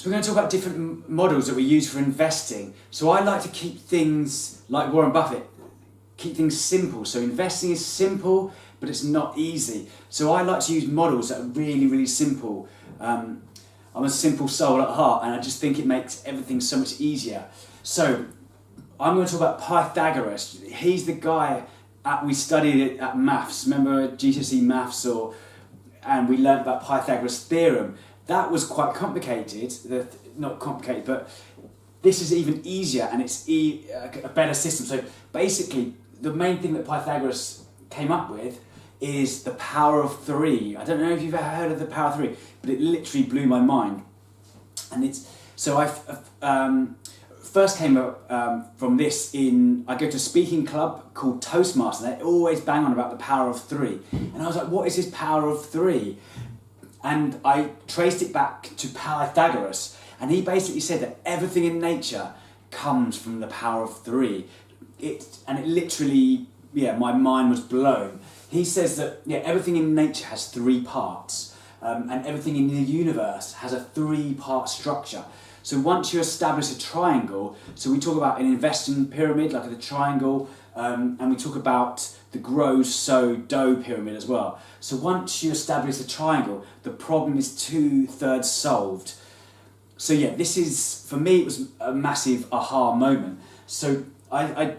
So we're going to talk about different models that we use for investing. So I like to keep things, like Warren Buffett, keep things simple. So investing is simple, but it's not easy. So I like to use models that are really, really simple. I'm a simple soul at heart, and I just think it makes everything so much easier. So I'm going to talk about Pythagoras. He's the guy we studied it at maths. Remember GCSE maths, and we learned about Pythagoras' theorem. That was quite complicated. Not complicated, but this is even easier, and it's a better system. So basically, the main thing that Pythagoras came up with is the power of 3. I don't know if you've ever heard of the power of 3, but it literally blew my mind. And it's so I first came up from this I go to a speaking club called Toastmasters. They always bang on about the power of 3, and I was like, what is this power of 3? And I traced it back to Pythagoras, and he basically said that everything in nature comes from the power of 3. It literally, my mind was blown. He says that everything in nature has 3 parts, and everything in the universe has a 3-part structure. So once you establish a triangle, so we talk about an investing pyramid, like the triangle, and we talk about the grow, sow, dough pyramid as well. So once you establish a triangle, the problem is 2/3 solved. So this is, for me, it was a massive aha moment. So I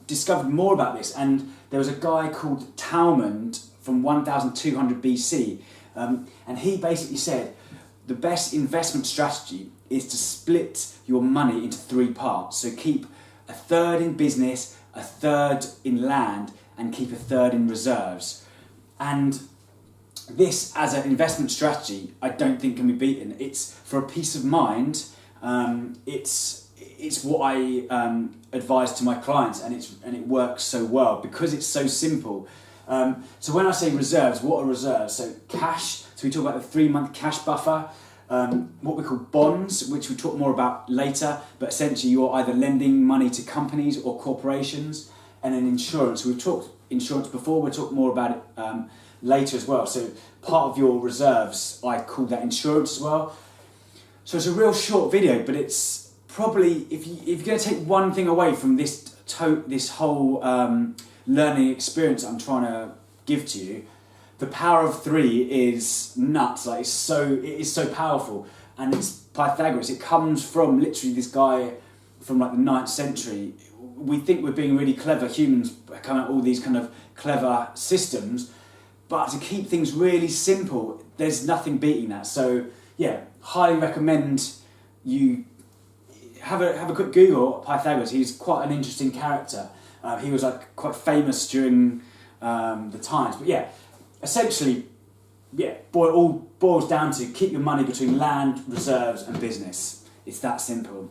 discovered more about this, and there was a guy called Talmud from 1200 BC, and he basically said the best investment strategy is to split your money into 3 parts. So keep 1/3 in business, 1/3 in land, and keep 1/3 in reserves. And this, as an investment strategy, I don't think can be beaten. It's for a peace of mind. It's what I advise to my clients, and it works so well because it's so simple. So when I say reserves, what are reserves? So cash. So we talk about the 3-month cash buffer. What we call bonds, which we talk more about later, but essentially you're either lending money to companies or corporations, and then insurance. We've talked insurance before, we'll talk more about it later as well. So part of your reserves, I call that insurance as well. So it's a real short video, but it's probably, if you're going to take one thing away from this whole learning experience I'm trying to give to you, the power of 3 is nuts. Like it is so powerful, and it's Pythagoras. It comes from literally this guy from like the 9th century. We think we're being really clever. Humans come up with all these kind of clever systems, but to keep things really simple, there's nothing beating that. So highly recommend you have a quick Google Pythagoras. He's quite an interesting character. He was like quite famous during the times, but essentially, it all boils down to keep your money between land, reserves and business. It's that simple.